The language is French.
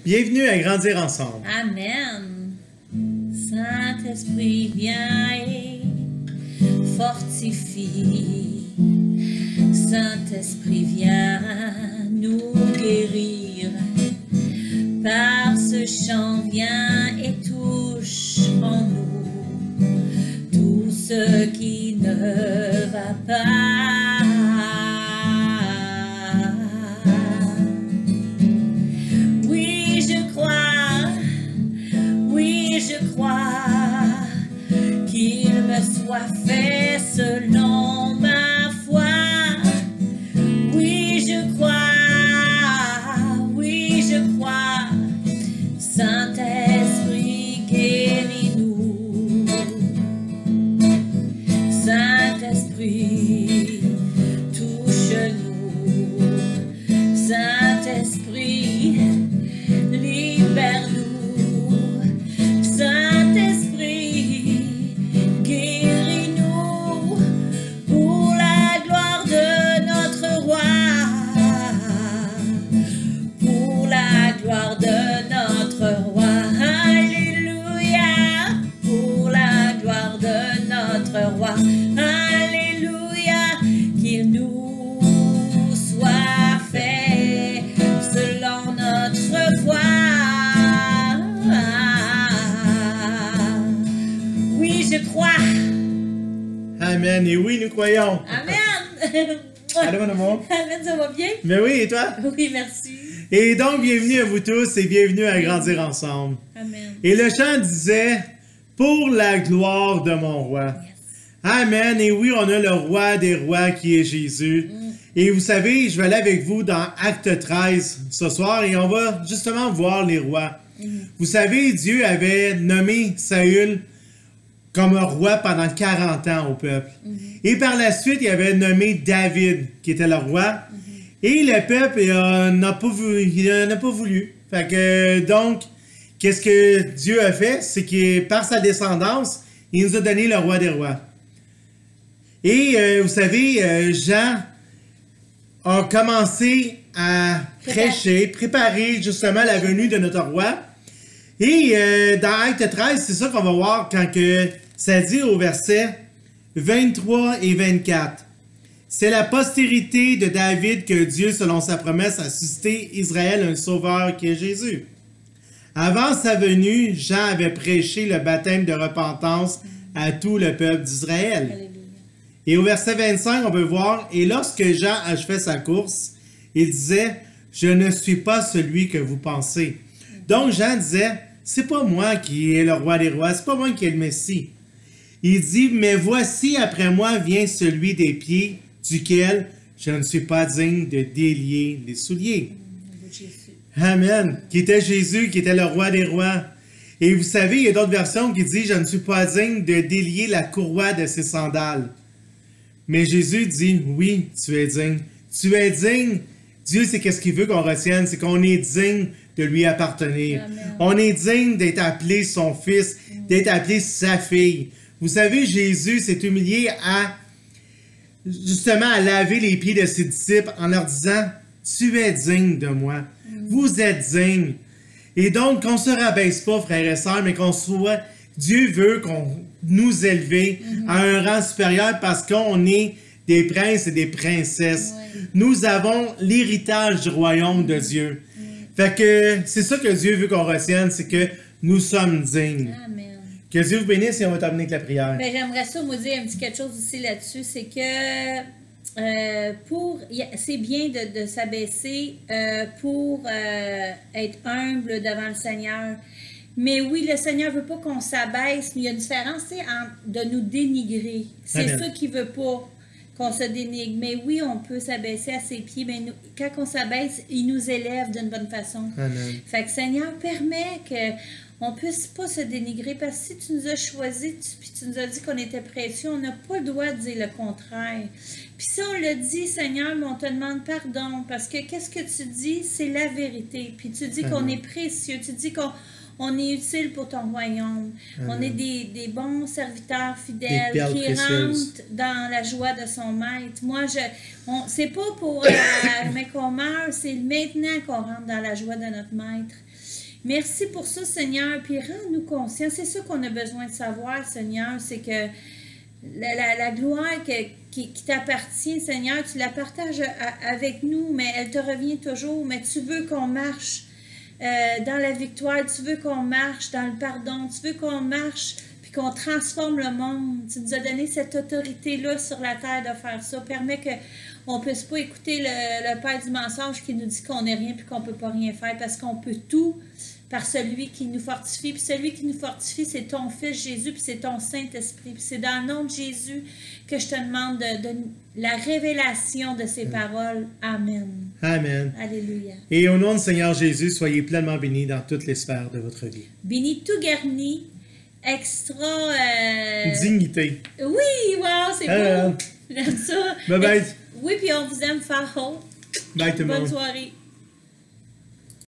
Bienvenue à Grandir ensemble. Amen. Saint-Esprit, viens et fortifie. Saint-Esprit, viens nous guérir. Par ce chant, viens et touche en nous tout ce qui ne va pas. Oui, je crois qu'il me soit fait selon ma foi. Oui, je crois. Saint-Esprit, guéris-nous. Saint-Esprit, touche-nous. Saint-Esprit, libère-nous. Saint-Esprit, guéris-nous pour la gloire de notre roi. Pour la gloire de notre roi. Alléluia. Pour la gloire de notre roi. Alléluia. Qu'il nous soit fait selon notre foi. Oui, je crois. Amen. Et oui, nous croyons. Amen. Allô, mon amour. Amen, ça va bien? Mais oui, et toi? Oui, merci. Et donc, bienvenue à vous tous et bienvenue à Grandir ensemble. Amen. Et le chant disait, pour la gloire de mon roi. Yes. Amen. Et oui, on a le roi des rois qui est Jésus. Et vous savez, je vais aller avec vous dans Acte 13 ce soir et on va justement voir les rois. Vous savez, Dieu avait nommé Saül comme roi pendant 40 ans au peuple. Et par la suite, il avait nommé David, qui était le roi. Et le peuple n'a pas voulu. Fait que, donc, qu'est-ce que Dieu a fait? C'est que par sa descendance, il nous a donné le roi des rois. Et vous savez, Jean a commencé à prêcher, préparer justement la venue de notre roi. Et dans Acte 13, c'est ça qu'on va voir quand que ça dit au verset 23 et 24. C'est la postérité de David que Dieu, selon sa promesse, a suscité Israël un sauveur qui est Jésus. Avant sa venue, Jean avait prêché le baptême de repentance à tout le peuple d'Israël. Alléluia. Et au verset 25, on peut voir, « Et lorsque Jean achevait sa course, il disait, « Je ne suis pas celui que vous pensez. » Donc Jean disait, « C'est pas moi qui est le roi des rois, c'est pas moi qui est le Messie. » Il dit, « Mais voici, après moi vient celui des pieds, duquel je ne suis pas digne de délier les souliers. » Amen. Qui était Jésus, qui était le roi des rois. Et vous savez, il y a d'autres versions qui disent, « Je ne suis pas digne de délier la courroie de ses sandales. » Mais Jésus dit, « Oui, tu es digne. Tu es digne. » Dieu, c'est qu'est-ce qu'il veut qu'on retienne, c'est qu'on est digne de lui appartenir. Amen. On est digne d'être appelé son fils, d'être appelé sa fille. Vous savez, Jésus s'est humilié justement à laver les pieds de ses disciples en leur disant, « Tu es digne de moi. Vous êtes dignes. » Et donc, qu'on ne se rabaisse pas, frères et sœurs, mais qu'on soit... Dieu veut qu'on nous élève à un rang supérieur parce qu'on est des princes et des princesses. Oui. Nous avons l'héritage du royaume de Dieu. Fait que c'est ça que Dieu veut qu'on retienne, c'est que nous sommes dignes. Amen. Que Dieu vous bénisse et on va terminer avec la prière. Ben, j'aimerais ça vous dire un petit quelque chose aussi là-dessus, c'est que c'est bien de s'abaisser pour être humble devant le Seigneur. Mais oui, le Seigneur veut pas qu'on s'abaisse. Il y a une différence de nous dénigrer. C'est Amen. ça qu'il veut pas, qu'on se dénigre. Mais oui, on peut s'abaisser à ses pieds. Mais quand on s'abaisse, il nous élève d'une bonne façon. Amen. Fait que Seigneur, permet qu'on ne puisse pas se dénigrer. Parce que si tu nous as choisis, puis tu nous as dit qu'on était précieux, on n'a pas le droit de dire le contraire. Puis si on le dit, Seigneur, mais on te demande pardon. Parce que qu'est-ce que tu dis? C'est la vérité. Puis tu dis qu'on est précieux. Tu dis qu'on est utile pour ton royaume. On est des bons serviteurs fidèles qui rentrent dans la joie de son maître. Moi, c'est pas pour mais qu'on meurt, c'est maintenant qu'on rentre dans la joie de notre maître. Merci pour ça, Seigneur. Puis rends-nous conscients. C'est ça qu'on a besoin de savoir, Seigneur. C'est que la gloire qui t'appartient, Seigneur, tu la partages avec nous, mais elle te revient toujours. Mais tu veux qu'on marche dans la victoire. Tu veux qu'on marche dans le pardon. Tu veux qu'on marche puis qu'on transforme le monde. Tu nous as donné cette autorité-là sur la terre de faire ça. Permets qu'on ne puisse pas écouter le père du mensonge qui nous dit qu'on n'est rien puis qu'on ne peut pas rien faire parce qu'on peut tout par celui qui nous fortifie. Puis celui qui nous fortifie, c'est ton Fils Jésus, puis c'est ton Saint-Esprit. Puis c'est dans le nom de Jésus que je te demande de la révélation de ces paroles. Amen. Amen. Alléluia. Et au nom du Seigneur Jésus, soyez pleinement bénis dans toutes les sphères de votre vie. Béni tout garni, extra... Dignité. Oui, wow, c'est beau. J'aime ça. Bye bye. Oui, puis on vous aime fort. Bye tout le monde. Bonne soirée.